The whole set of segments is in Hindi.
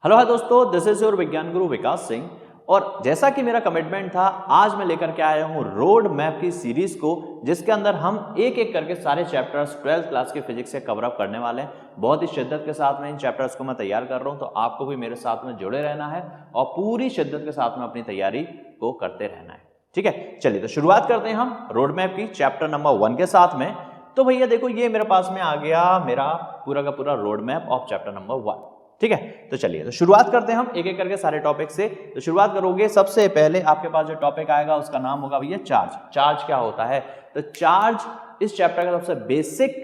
हेलो है दोस्तों, दिस इज योर विज्ञान गुरु विकास सिंह। और जैसा कि मेरा कमिटमेंट था, आज मैं लेकर के आया हूं रोड मैप की सीरीज को, जिसके अंदर हम एक एक करके सारे चैप्टर्स 12th क्लास के फिजिक्स से कवर अप करने वाले हैं। बहुत ही शिद्दत के साथ में इन चैप्टर्स को मैं तैयार कर रहा हूं, तो आपको भी मेरे साथ में जुड़े रहना है और पूरी शिद्दत के साथ में अपनी तैयारी को करते रहना है। ठीक है, चलिए तो शुरुआत करते हैं हम रोड मैप की चैप्टर नंबर 1 के साथ में। तो भैया देखो, ये मेरे पास में आ गया मेरा पूरा का पूरा road map of chapter number 1। ठीक है, तो चलिए तो शुरुआत करते हैं हम एक एक करके सारे टॉपिक से। तो शुरुआत करोगे, सबसे पहले आपके पास जो टॉपिक आएगा उसका नाम होगा भैया चार्ज। चार्ज क्या होता है? तो चार्ज इस चैप्टर का सबसे बेसिक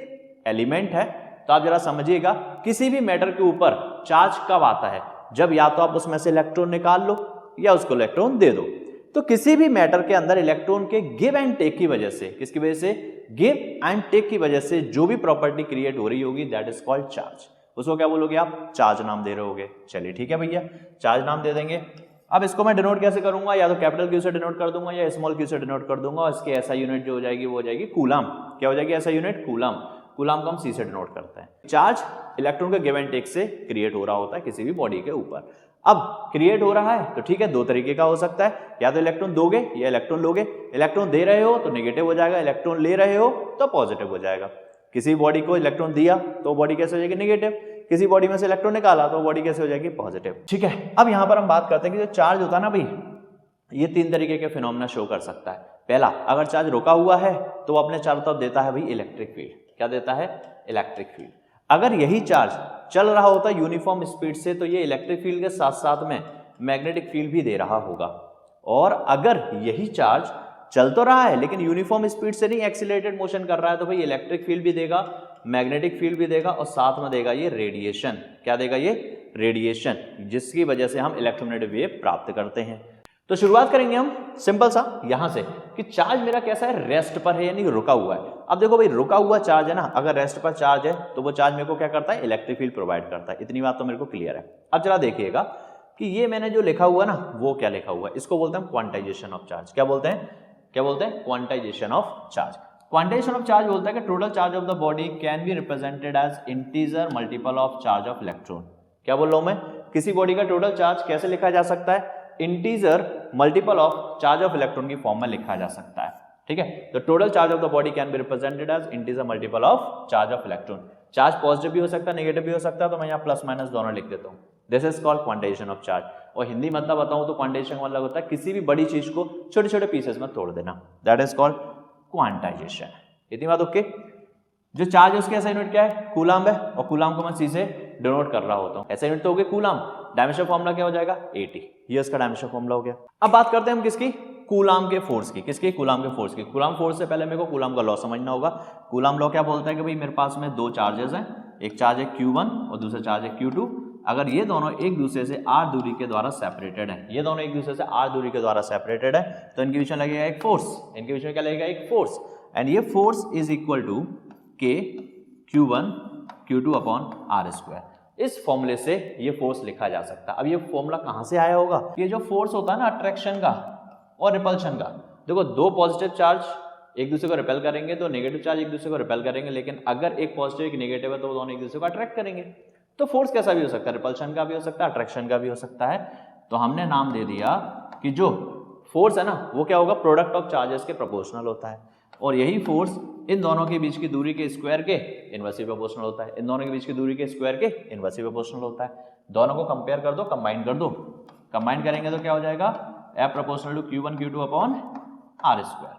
एलिमेंट है। तो आप जरा समझिएगा, किसी भी मैटर के ऊपर चार्ज कब आता है? जब या तो आप उसमें से इलेक्ट्रॉन निकाल लो या उसको इलेक्ट्रॉन दे दो। तो किसी भी मैटर के अंदर इलेक्ट्रॉन के गिव एंड टेक की वजह से, किसकी वजह से? गिव एंड टेक की वजह से जो भी प्रॉपर्टी क्रिएट हो रही होगी, दैट इज कॉल्ड चार्ज। उसको क्या बोलोगे आप? चार्ज नाम दे रहे होगे। चलिए ठीक है भैया, चार्ज नाम दे देंगे। अब इसको मैं डिनोट कैसे करूंगा? या तो कैपिटल क्यू से डिनोट कर दूंगा या स्मॉल क्यू से डिनोट कर दूंगा। और इसकी ऐसा यूनिट जो हो जाएगी वो हो जाएगी कूलम। क्या हो जाएगी ऐसा यूनिट? कूलम। कूलम को हम सी से डिनोट करते हैं। चार्ज इलेक्ट्रॉन के गिव एंड टेक से क्रिएट हो रहा होता है किसी भी बॉडी के ऊपर। अब क्रिएट हो रहा है तो ठीक है, दो तरीके का हो सकता है, या तो इलेक्ट्रॉन दोगे या इलेक्ट्रॉन लोगे। इलेक्ट्रॉन दे रहे हो तो नेगेटिव हो जाएगा, इलेक्ट्रॉन ले रहे हो तो पॉजिटिव हो जाएगा। किसी बॉडी को इलेक्ट्रॉन दिया तो बॉडी कैसे हो जाएगी? नेगेटिव। किसी बॉडी में से इलेक्ट्रॉन निकाला तो बॉडी कैसे हो जाएगी? पॉजिटिव। ठीक है, अब यहां पर हम बात करते हैं कि जो चार्ज होता है ना भाई, ये तीन तरीके के फिनोमेना शो कर सकता है। पहला, अगर चार्ज रुका हुआ है तो वो अपने चारों तरफ देता है भाई इलेक्ट्रिक फील्ड। क्या देता है? Electric field. अगर यही चार्ज चल रहा होता है यूनिफॉर्म स्पीड से, तो ये इलेक्ट्रिक फील्ड के साथ साथ में मैग्नेटिक फील्ड भी दे रहा होगा। और अगर यही चार्ज चल तो रहा है लेकिन यूनिफॉर्म स्पीड से नहीं, एक्सीलरेटेड मोशन कर रहा है, तो भाई इलेक्ट्रिक फील्ड भी देगा, मैग्नेटिक फील्ड भी देगा और साथ में देगा ये रेडिएशन। क्या देगा ये? रेडिएशन, जिसकी वजह से हम इलेक्ट्रोमैग्नेटिक वेव प्राप्त करते हैं। तो शुरुआत करेंगे हम सिंपल सा यहां से कि चार्ज मेरा कैसा है? रेस्ट पर है, यानी रुका हुआ है। अब देखो भाई, रुका हुआ चार्ज है ना, अगर रेस्ट पर चार्ज है तो वो चार्ज मेरे को क्या करता है? इलेक्ट्रिक फील्ड प्रोवाइड करता है। इतनी बात तो मेरे को क्लियर है। अब जरा देखिएगा कि ये मैंने जो लिखा हुआ ना, वो क्या लिखा हुआ है? इसको बोलते हैं क्वांटाइजेशन ऑफ चार्ज। क्या बोलते हैं? क्या बोलते हैं? Quantisation of charge. Quantisation of charge बोलता है कि total charge of the body can be represented as integer multiple of charge of electron. क्या बोल रहा हूं मैं? किसी बॉडी का टोटल चार्ज कैसे लिखा जा सकता है? Integer multiple of charge of electron की फॉर्म में लिखा जा सकता है। ठीक है, तो total charge of the body can be represented as integer multiple of charge of electron. Charge positive भी हो सकता है, नेगेटिव भी हो सकता है, तो मैं यहाँ प्लस माइनस दोनों लिख देता हूँ। This is called quantization of charge. और हिंदी मतलब बताऊं तो क्वांटाइजेशन का मतलब होता है किसी भी बड़ी चीज को छोटे छोटे पीसेस में तोड़ देना। That is called quantization. इतनी बात ओके? जो चार्ज है उसके ऐसा यूनिट क्या है? कूलम है, और कूलम को मैं सी से डिनोट कर रहा होता हूं। ऐसा यूनिट तो हो गया कूलम। डायमेंशन फॉर्मूला क्या हो जाएगा? 80। ये इसका डायमेंशन फॉर्मूला हो गया। अब बात करते हैं हम किसकी? कूलम के फोर्स की। किसकी? कूलम के फोर्स की। कूलम फोर्स से पहले मेरे को कूलम का लॉ समझना होगा। कूलम लॉ क्या बोलता है कि भाई मेरे पास में दो चार्जेस हैं, एक चार्ज है Q1 और दूसरा चार्ज है Q2। अगर ये दोनों एक दूसरे से r दूरी के द्वारा सेपरेटेड है, ये दोनों एक दूसरे से r दूरी के द्वारा सेपरेटेड है, तो इनके बीच में लगेगा एक फोर्स। इनके बीच में क्या लगेगा? एक फोर्स। एंड ये force is equal to K Q1 Q2 upon r square. इस फॉर्मूले से ये फोर्स लिखा जा सकता है। अब ये फॉर्मूला कहां से आया होगा? ये जो फोर्स होता है ना अट्रैक्शन का और रिपल्शन का, देखो दो पॉजिटिव चार्ज एक दूसरे को रिपेल करेंगे तो नेगेटिव चार्ज एक दूसरे को रिपेल करेंगे, लेकिन अगर एक पॉजिटिव एक नेगेटिव है तो वो दोनों एक दूसरे को अट्रैक्ट करेंगे। तो फोर्स कैसा भी हो सकता है, रिपल्शन का भी हो सकता है, अट्रैक्शन का भी हो सकता है। तो हमने नाम दे दिया कि जो फोर्स है ना वो क्या होगा? प्रोडक्ट ऑफ चार्जेस के प्रोपोर्शनल होता है। और यही फोर्स इन दोनों के बीच की दूरी के स्क्वायर के इनवर्सली प्रोपोर्शनल होता है। इन दोनों के बीच की दूरी के स्क्वायर के इनवर्सली प्रोपोर्शनल होता है। दोनों को कंपेयर कर दो, कंबाइन कर दो। कंबाइन करेंगे तो क्या हो जाएगा? F proportional to Q1 Q2 upon r square.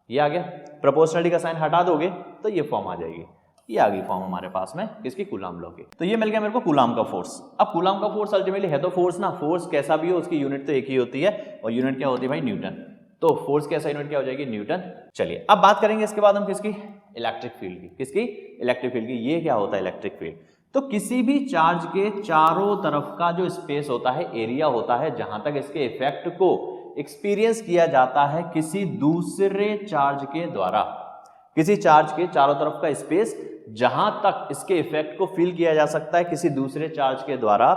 ये आ गया। प्रोपोर्शनलिटी का साइन हटा दोगे तो ये फॉर्म आ जाएगी। ये आ गई फॉर्म हमारे पास में किसकी? कूलम लॉ की। तो ये मिल गया मेरे को कूलम का फोर्स। अब कूलम का फोर्स अल्टीमेटली है तो फोर्स ना, फोर्स कैसा भी हो उसकी यूनिट तो एक ही होती है, और यूनिट क्या होती है भाई? न्यूटन। तो फोर्स कैसा यूनिट क्या हो जाएगी? न्यूटन। चलिए अब बात करेंगे इसके बाद हम किसकी? इलेक्ट्रिक फील्ड की। किसकी? इलेक्ट्रिक फील्ड की। ये क्या होता है इलेक्ट्रिक फील्ड? तो किसी भी चार्ज के चारों तरफ का जो स्पेस होता है, एरिया होता है, जहां तक इसके इफेक्ट को एक्सपीरियंस किया जाता है किसी दूसरे चार्ज के द्वारा। किसी चार्ज के चारों तरफ का स्पेस जहां तक इसके इफेक्ट को फील किया जा सकता है किसी दूसरे चार्ज के द्वारा,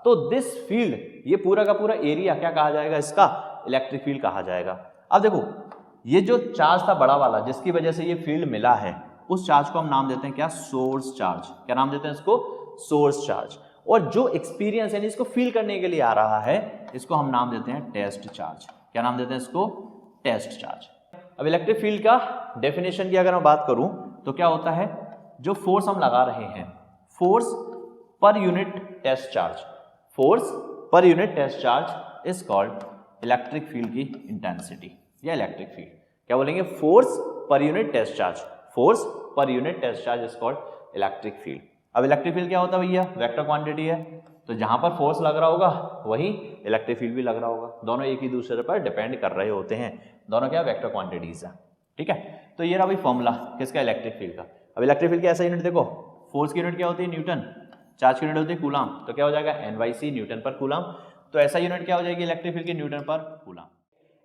तो दिस फील्ड, ये पूरा का पूरा एरिया क्या कहा जाएगा? इसका इलेक्ट्रिक फील्ड कहा जाएगा। अब देखो, ये जो चार्ज था बड़ा वाला जिसकी वजह से ये फील्ड मिला है, उस चार्ज को हम नाम देते हैं क्या? Source charge. क्या नाम देते हैं इसको? Source charge. और जो एक्सपीरियंस यानी इसको फील करने के लिए आ रहा है इसको हम नाम देते हैं टेस्ट चार्ज। क्या नाम देते हैं इसको? Test charge. अब इलेक्ट्रिक फील्ड का डेफिनेशन की अगर मैं बात करूं तो क्या होता है, जो फोर्स हम लगा रहे हैं, force per unit test charge, force per unit test charge is called electric field की इंटेंसिटी या इलेक्ट्रिक फील्ड। क्या बोलेंगे? Force per unit test charge, force per unit test charge is called electric field. अब इलेक्ट्रिक फील्ड क्या होता है भैया? वेक्टर क्वांटिटी है, तो जहां पर फोर्स लग रहा होगा वही इलेक्ट्रिक फील्ड भी लग रहा होगा, दोनों एक ही दूसरे पर डिपेंड कर रहे होते हैं, दोनों क्या वेक्टर क्वांटिटीज है। ठीक है, तो ये रहा भाई फॉर्मूला किसका? इलेक्ट्रिक फील्ड का। अब इलेक्ट्रिक फील्ड की ऐसा यूनिट देखो, फोर्स की यूनिट क्या होती है? न्यूटन, चार्ज की यूनिट होती है कूलाम, तो क्या हो जाएगा? N/c न्यूटन पर कूलाम। तो ऐसा यूनिट क्या हो जाएगी इलेक्ट्रिक फील्ड की? न्यूटन पर कूलाम।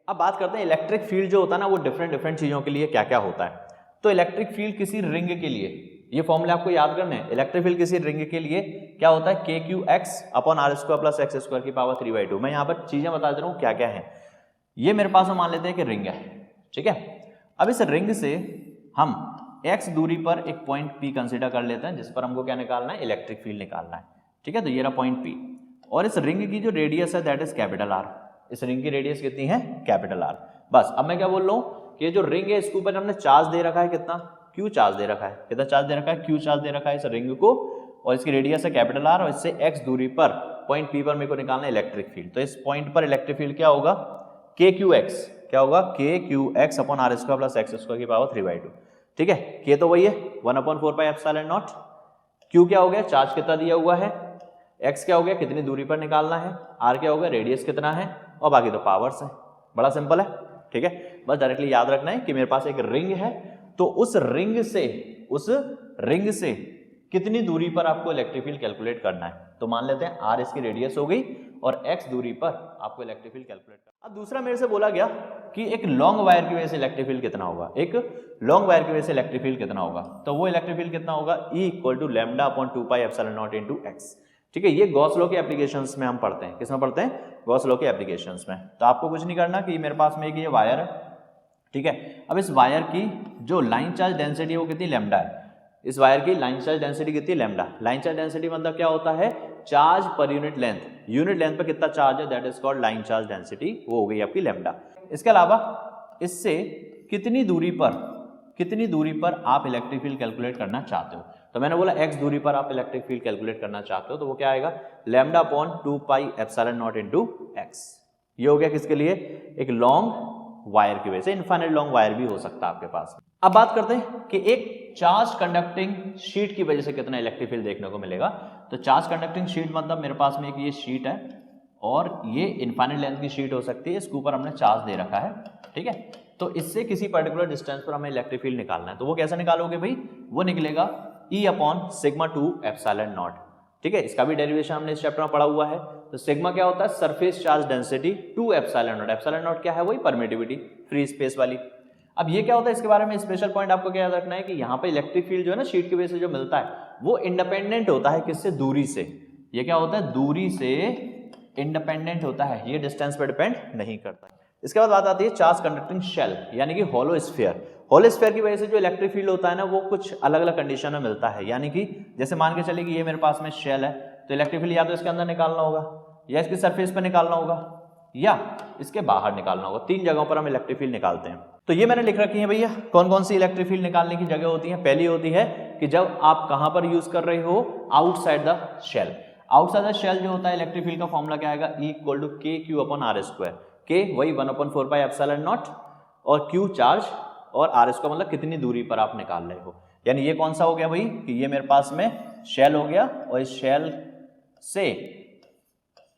अब बात करते हैं इलेक्ट्रिक फील्ड जो होता है ना वो डिफरेंट चीजों के लिए क्या क्या होता है। तो इलेक्ट्रिक फील्ड किसी रिंग के लिए, ये फॉर्मूले आपको याद करने हैं, इलेक्ट्रिक फील्ड किसी रिंग के लिए क्या होता है? KQ(x/r² + x² की पावर 3/2। मैं यहाँ पर चीजें बता दे रहा हूँ क्या क्या है। ये मेरे पास मान लेते हैं कि रिंग है, ठीक है। अब इस रिंग से हम x दूरी पर एक पॉइंट P कंसीडर कर लेते हैं जिस पर हमको क्या निकालना है? इलेक्ट्रिक फील्ड निकालना है, ठीक है। तो ये रहा पॉइंट P और इस रिंग की जो रेडियस है दैट इज कैपिटल R। इस रिंग की रेडियस कितनी है? Capital R। बस अब मैं क्या बोल रहा हूँ कि जो रिंग है इसके ऊपर हमने चार्ज दे रखा है, कितना? Q चार्ज दे रखा है। कितना चार्ज दे रखा है? Q चार्ज दे रखा है इस रिंग को, और इसकी रेडियस है कैपिटल R और इससे x दूरी पर पॉइंट P पर मेरे को निकालना है इलेक्ट्रिक फील्ड। तो इस पॉइंट पर इलेक्ट्रिक फील्ड क्या होगा? KQX। क्या होगा? KQX/r² + x² की पावर 3/2। ठीक है, K तो वही है 1/4πε0। Q क्या हो गया? चार्ज कितना दिया हुआ है, x क्या हो गया? कितनी दूरी पर निकालना है, r क्या होगा? रेडियस कितना है, और बाकी तो पावर्स है। बड़ा सिंपल है, ठीक है। बस डायरेक्टली याद रखना है कि मेरे पास एक रिंग है, तो उस रिंग से कितनी दूरी पर आपको इलेक्ट्रिक फील्ड कैलकुलेट करना है। तो मान लेते हैं r इसकी रेडियस हो गई और x दूरी पर आपको इलेक्ट्रिक फील्ड कैलकुलेट करना। अब दूसरा मेरे से बोला गया कि एक लॉन्ग वायर की वजह से इलेक्ट्रिक फील्ड कितना होगा, एक लॉन्ग वायर की वजह से इलेक्ट्रिक फील्ड कितना होगा। तो वो इलेक्ट्रिक फील्ड कितना होगा? E = λ/2πε0 × x। ठीक है, ये गॉस लॉ के एप्लीकेशंस में हम पढ़ते हैं। किसमें पढ़ते हैं? गॉस लॉ के एप्लीकेशंस में। तो आपको कुछ नहीं करना कि मेरे पास में एक ये वायर है, ठीक है। अब इस वायर की जो लाइन चार्ज डेंसिटी है वो कितनी? लैम्डा है। इस वायर की लाइन चार्ज डेंसिटी कितनी? लैम्डा। लाइन चार्ज डेंसिटी मतलब क्या होता है? Charge per unit length, unit length पर कितना चार्ज है that is called line charge density, वो हो गई आपकी लैम्डा। इसके अलावा इससे कितनी दूरी पर आप इलेक्ट्रिक फील्ड कैलकुलेट करना चाहते हो। तो मैंने बोला x दूरी पर आप इलेक्ट्रिक फील्ड कैलकुलेट करना चाहते हो, तो वो क्या आएगा? λ/2πε0 × x। ये हो गया किसके लिए? एक लॉन्ग वायर की वजह से। इनफाइनाइट लॉन्ग वायर भी हो सकता है आपके पास। अब बात करते हैं कि एक चार्ज कंडक्टिंग शीट की वजह से कितना इलेक्ट्रिक फील्ड देखने को मिलेगा। तो चार्ज कंडक्टिंग शीट मतलब मेरे पास में एक ये शीट है और ये इनफाइनाइट लेंथ की शीट हो सकती है, इसके ऊपर हमने चार्ज दे रखा है, ठीक है। तो इससे किसी पर्टिकुलर डिस्टेंस पर हमें इलेक्ट्रिक फील्ड निकालना है। तो वो कैसे निकालोगे भाई? वो निकलेगा E/σ2ε0, ठीक है। इसका भी डेरिवेशन हमने इस चैप्टर में पढ़ा हुआ है। तो सिग्मा क्या होता है? Surface charge density 2ε0। ε0 क्या है? वही परमिटिविटी, फ्री स्पेस वाली। अब ये क्या होता है, इसके बारे में स्पेशल पॉइंट आपको क्या याद रखना है कि यहाँ पे इलेक्ट्रिक फील्ड जो है ना शीट की वजह से जो मिलता है वो इंडिपेंडेंट होता है किससे? दूरी से। ये क्या होता है? दूरी से इंडिपेंडेंट होता है, ये डिस्टेंस पर डिपेंड नहीं करता। इसके बाद बात आती है चार्ज कंडक्टिंग शेल यानी कि होलो स्फीयर। होलो स्फीयर की वजह से जो इलेक्ट्रिक फील्ड होता है ना वो कुछ अलग अलग कंडीशन में मिलता है। यानी कि जैसे मान के चलिए कि ये मेरे पास में शेल है, तो इलेक्ट्रिक फील्ड या तो इसके अंदर निकालना होगा या इसकी सरफेस पर निकालना होगा या इसके बाहर निकालना होगा। 3 जगहों पर हम इलेक्ट्रिक फील्ड निकालते हैं। तो ये मैंने लिख रखी है भैया कौन कौन सी इलेक्ट्रिक फील्ड निकालने की जगह होती है। पहली होती है कि जब आप कहां पर यूज कर रहे हो? Outside the shell. Outside the shell जो होता है इलेक्ट्रिक फील्ड का फॉर्मूला क्या आएगा? E = KQ/r²। K वही 1/4πε0 और Q चार्ज और r² मतलब कितनी दूरी पर आप निकाल रहे हो। यानी ये कौन सा हो गया भाई कि ये मेरे पास में शेल हो गया और इस शेल से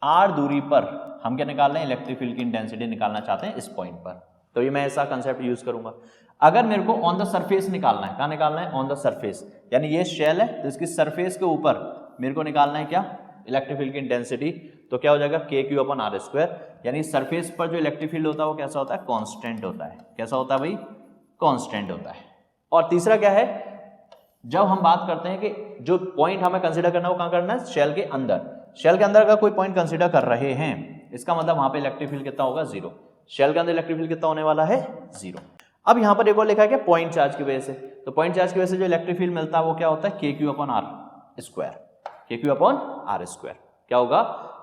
r दूरी पर हम क्या निकाल रहे हैं? इलेक्ट्रिक फील्ड की इंटेंसिटी निकालना चाहते हैं इस पॉइंट पर। तो ये मैं ऐसा कंसेप्ट यूज करूंगा। अगर मेरे को ऑन द सरफेस निकालना है, कहाँ निकालना है? ऑन द सरफेस, यानी ये शेल है तो इसकी सरफेस के ऊपर मेरे को निकालना है क्या? इलेक्ट्रिक फील्ड की इंटेंसिटी। तो क्या हो जाएगा? KQ/r²। यानी सरफेस पर जो इलेक्ट्रिक फील्ड होता है वो कैसा होता है? कांस्टेंट होता है। कैसा होता है भाई? कांस्टेंट होता है। और तीसरा क्या है? जब हम बात करते हैं कि जो पॉइंट हमें कंसीडर करना है वो कहाँ करना है? शेल के अंदर। शेल के अंदर का कोई पॉइंट कंसीडर कर रहे हैं, इसका मतलब वहां पे इलेक्ट्रिक फील्ड कितना होगा? 0। शेल के अंदर इलेक्ट्रिक फील्ड कितना होने वाला है? 0। अब यहाँ पर एक और लिखा है क्या? पॉइंट चार्ज की वजह से। तो पॉइंट चार्ज की वजह से जो इलेक्ट्रिक फील्ड मिलता है वो क्या होता है? KQ/r²। के क्यू अपॉन आर स्क्वायर। क्या होगा?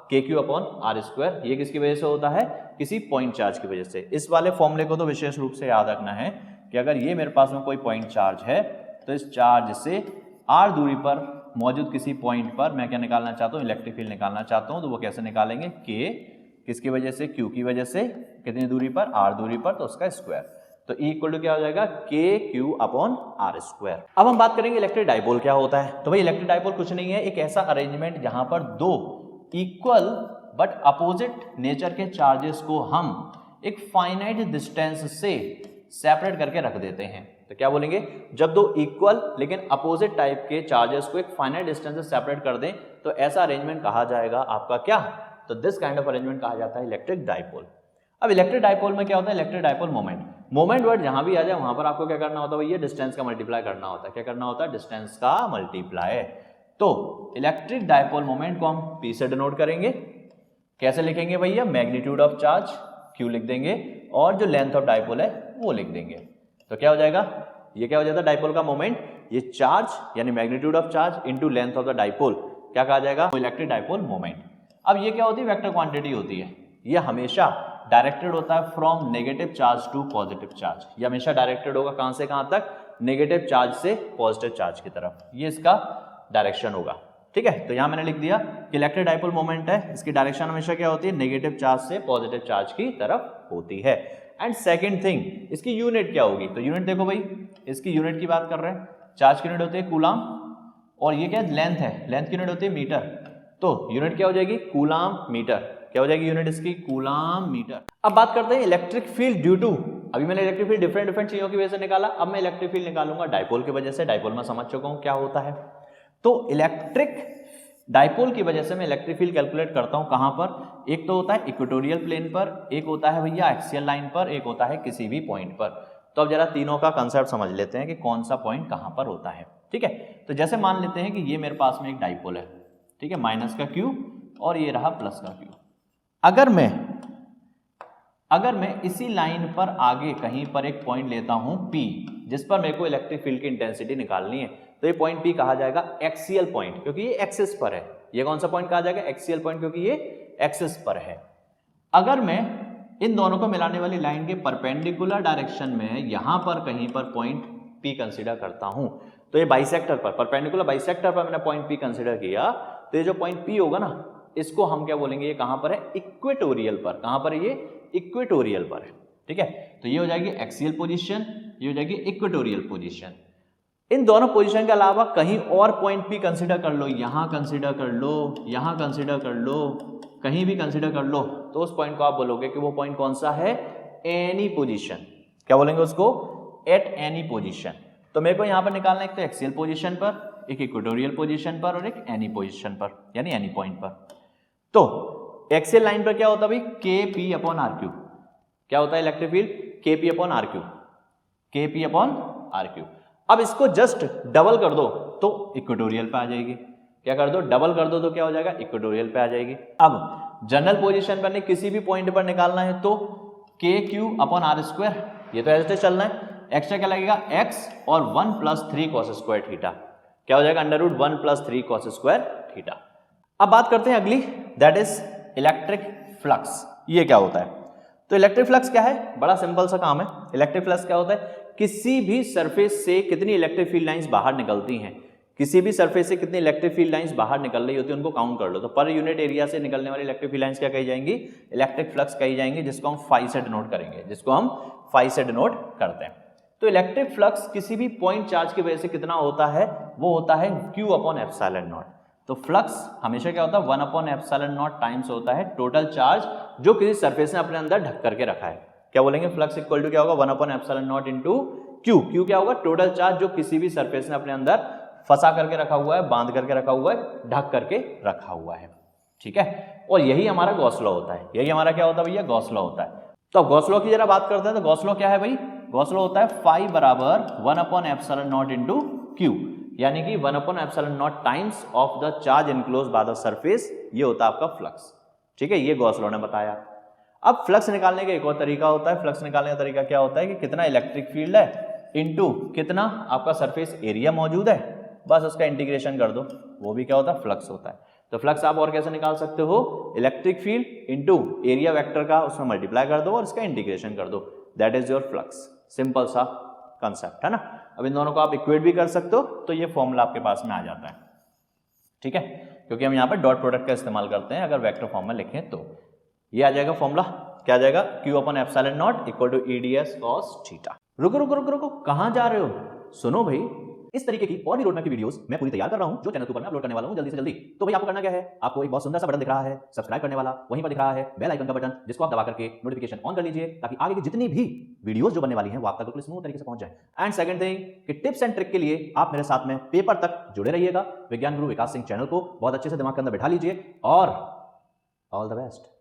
के क्यू अपॉन आर स्क्वायर। ये किसकी वजह से होता है? किसी पॉइंट चार्ज की वजह से। इस वाले फॉर्मूले को तो विशेष रूप से याद रखना है कि अगर ये मेरे पास में कोई पॉइंट चार्ज है तो इस चार्ज से आर दूरी पर मौजूद किसी पॉइंट पर मैं क्या निकालना चाहता हूँ? इलेक्ट्रिक फील्ड निकालना चाहता हूँ। तो वो कैसे निकालेंगे? के किसकी वजह से? क्यू की वजह से। कितनी दूरी पर? आर दूरी पर, तो उसका स्क्वायर। तो E इक्वल टू क्या हो जाएगा? के क्यू अपॉन आर स्क्वायर। अब हम बात करेंगे इलेक्ट्रिक डाइपोल क्या होता है। तो भाई इलेक्ट्रिक डाइपोल कुछ नहीं है, एक ऐसा अरेंजमेंट जहां पर दो इक्वल बट अपोजिट नेचर के चार्जेस को हम एक फाइनाइट डिस्टेंस से सेपरेट करके रख देते हैं। तो क्या बोलेंगे? जब दो इक्वल लेकिन अपोजिट टाइप के चार्जेस को एक फाइनाइट डिस्टेंस से सेपरेट कर दें तो ऐसा अरेंजमेंट कहा जाएगा आपका क्या? तो दिस काइंड ऑफ अरेंजमेंट कहा जाता है इलेक्ट्रिक डाइपोल। अब इलेक्ट्रिक डाइपोल में क्या होता है? Electric dipole moment. Moment word जहां भी आ जाए वहां पर आपको क्या करना होता है? ये डिस्टेंस का मल्टीप्लाई करना होता है। क्या करना होता है? डिस्टेंस का मल्टीप्लाई। तो इलेक्ट्रिक डाइपोल मोमेंट को हम P से डिनोट करेंगे। कैसे लिखेंगे भैया? मैग्नीट्यूड ऑफ चार्ज Q लिख देंगे और जो लेंथ ऑफ डाइपोल है वो लिख देंगे। तो क्या हो जाएगा? ये क्या हो जाता है? डाइपोल का मोमेंट, ये चार्ज यानी magnitude of charge into length of the dipole, क्या कहा जाएगा? Electric dipole moment. अब ये क्या होती है? वेक्टर क्वांटिटी होती है। ये हमेशा डायरेक्टेड होता है from negative charge to positive charge. ये हमेशा डायरेक्टेड होगा कहां से कहां तक? नेगेटिव चार्ज से पॉजिटिव चार्ज की तरफ। ये इसका डायरेक्शन होगा। ठीक है, तो यहां मैंने लिख दिया कि इलेक्ट्रिक डाइपोल मोमेंट है, इसकी डायरेक्शन हमेशा क्या होती है? नेगेटिव चार्ज से पॉजिटिव चार्ज की तरफ होती है। एंड सेकेंड थिंग, इसकी यूनिट क्या होगी? तो यूनिट देखो भाई, इसकी यूनिट की बात कर रहे हैं। चार्ज की यूनिट होती है कूलाम और ये क्या? लेंथ है। लेंथ की यूनिट होती है मीटर। तो यूनिट क्या हो जाएगी? Coulomb metre. क्या हो जाएगी यूनिट इसकी? Coulomb metre. अब बात करते हैं इलेक्ट्रिक फील्ड ड्यू टू। अभी मैंने इलेक्ट्रिक फील्ड डिफरेंट चीजों की वजह से निकाला, अब मैं इलेक्ट्रिक फील्ड निकालूंगा डाइपोल की वजह से। डाइपोल में समझ चुका हूं क्या होता है। तो इलेक्ट्रिक डाइपोल की वजह से मैं इलेक्ट्रिक फील्ड कैलकुलेट करता हूं कहां पर? एक तो होता है इक्वेटोरियल प्लेन पर, एक होता है भैया एक्सियल लाइन पर, एक होता है किसी भी पॉइंट पर। तो अब जरा तीनों का कंसेप्ट समझ लेते हैं कि कौन सा पॉइंट कहां पर होता है। ठीक है, तो जैसे मान लेते हैं कि ये मेरे पास में एक डाइपोल है। ठीक है, माइनस का Q और ये रहा प्लस का Q। अगर मैं इसी लाइन पर आगे कहीं पर एक पॉइंट लेता हूं P, जिस पर मेरे को इलेक्ट्रिक फील्ड की इंटेंसिटी निकालनी है, तो ये पॉइंट P कहा जाएगा एक्सियल पॉइंट, क्योंकि ये एक्सिस पर है। ये कौन सा पॉइंट कहा जाएगा? एक्सियल पॉइंट, क्योंकि ये एक्सिस पर है। अगर मैं इन दोनों को मिलाने वाली लाइन के परपेंडिकुलर डायरेक्शन में यहां पर कहीं पर पॉइंट P कंसीडर करता हूं, तो ये बाइसेक्टर पर, परपेंडिकुलर बाइसेक्टर पर मैंने पॉइंट P कंसीडर किया, तो ये जो पॉइंट P होगा ना, इसको हम क्या बोलेंगे? ये कहां पर है? इक्वेटोरियल पर। कहां पर है ये? इक्वेटोरियल पर है। ठीक है, तो ये हो जाएगी एक्सियल पोजीशन, ये हो जाएगी इक्वेटोरियल पोजीशन। इन दोनों पोजीशन के अलावा कहीं और पॉइंट P कंसीडर कर लो, यहां कंसीडर कर लो, यहां कंसीडर कर लो, कहीं भी कंसीडर कर लो, तो उस पॉइंट को आप बोलोगे कि वो पॉइंट कौन सा है? Any position. क्या बोलेंगे उसको? At any position. तो मेरे को यहां पर निकालना है एक तो एक्सियल पोजीशन पर, एक इक्वेटोरियल पोजीशन पर और एक एनी पोजीशन पर, यानी एनी पॉइंट पर। तो एक्सियल लाइन पर क्या होता है भाई? के पी अपॉन आर क्यू। क्या होता है इलेक्ट्रिक फील्ड? के पी अपॉन आर क्यू, के पी अपॉन आर क्यू। अब इसको जस्ट डबल कर दो तो इक्वेटोरियल पे आ जाएगी। क्या कर दो? डबल कर दो तो क्या हो जाएगा? इक्वेटोरियल पे आ जाएगी। अब जनरल पोजीशन पर किसी भी पॉइंट पर निकालना है तो के क्यू अपॉन आर स्क्वायर, ये तो ऐसे चलना है। एक्स्ट्रा क्या लगेगा? एक्स और 1 + 3 cos स्क्वायर थीटा। क्या हो जाएगा? √1 + 3 cos स्क्वायर थीटा। अब बात करते हैं अगली, दैट इज इलेक्ट्रिक फ्लक्स। ये क्या होता है? तो इलेक्ट्रिक फ्लक्स क्या है? बड़ा सिंपल सा काम है। इलेक्ट्रिक फ्लक्स क्या होता है? किसी भी सरफेस से कितनी इलेक्ट्रिक फील्ड लाइंस बाहर निकलती हैं, किसी भी सरफेस से कितनी इलेक्ट्रिक फील्ड लाइंस बाहर निकल रही होती है, उनको काउंट कर लो। तो पर यूनिट एरिया से निकलने वाली इलेक्ट्रिक फील्ड लाइंस क्या कही जाएंगी? इलेक्ट्रिक फ्लक्स कही जाएंगी, जिसको हम फाई से डिनोट करेंगे, जिसको हम फाई से डिनोट करते हैं। तो इलेक्ट्रिक फ्लक्स किसी भी पॉइंट चार्ज की वजह से कितना होता है? वो होता है Q/ε0। तो फ्लक्स हमेशा क्या होता है? 1/ε0 टाइम्स होता है टोटल चार्ज जो किसी सरफेस ने अपने अंदर ढक करके रखा है। क्या बोलेंगे? फ्लक्स इक्वल टू क्या होगा? 1/ε0 इंटू Q। Q क्या होगा? टोटल चार्ज जो किसी भी सरफेस ने अपने अंदर फंसा करके रखा हुआ है, बांध करके रखा हुआ है, ढक करके रखा हुआ है। ठीक है, और यही हमारा गॉस लॉ होता है। यही हमारा क्या होता है भैया? गॉस लॉ होता है। तो अब गॉस लॉ की जरा बात करते हैं। तो गॉस लॉ क्या है भाई? गॉस लॉ होता है फाई बराबर 1/ε0 इंटू Q, यानी कि 1/ε0 times of the charge enclose by the surface. ये होता है आपका फ्लक्स। ठीक है, ये गॉस लॉ ने बताया। अब फ्लक्स निकालने का एक और तरीका होता है। फ्लक्स निकालने का तरीका क्या होता है कि कितना इलेक्ट्रिक फील्ड है इनटू कितना आपका सरफेस एरिया मौजूद है, बस उसका इंटीग्रेशन कर दो। वो भी क्या होता है, फ्लक्स होता है। तो फ्लक्स आप और कैसे निकाल सकते हो, electric field into area vector का उसमें मल्टीप्लाई कर दो और इसका इंटीग्रेशन कर दो, that is your flux. Simple सा कंसेप्ट है ना। अब इन दोनों को आप इक्वेट भी कर सकते हो, तो ये फॉर्मूला आपके पास में आ जाता है, ठीक है, क्योंकि हम यहाँ पर डॉट प्रोडक्ट का इस्तेमाल करते हैं अगर वेक्टर फॉर्म में लिखें तो। ये आ जाएगा फॉर्मूला, क्या आ जाएगा, Q upon epsilon not equal to EDS cos theta. रुको रुको रुको रुको, कहां जा रहे हो, सुनो भाई, इस तरीके की और भी रोड मैप की वीडियोस मैं पूरी तैयार कर रहा हूं जो चैनल के ऊपर मैं अपलोड करने वाला हूं जल्दी से जल्दी। तो भाई आपको करना क्या है, आपको एक बहुत सुंदर सा बटन दिख रहा है सब्सक्राइब करने वाला, वहीं पर दिख रहा है बेल आइकन का बटन, जिसको आप दबा करके नोटिफिकेशन ऑन कर लीजिए ताकि आगे की जितनी भी वीडियोस जो बनने वाली हैं वो आप तक बिल्कुल स्मूथ तरीके से पहुंच जाए। एंड सेकंड थिंग कि टिप्स एंड ट्रिक के लिए आप मेरे साथ में पेपर तक जुड़े रहिएगा। विज्ञान गुरु विकास सिंह चैनल को बहुत अच्छे से दिमाग के अंदर बैठा लीजिए और ऑल द बेस्ट।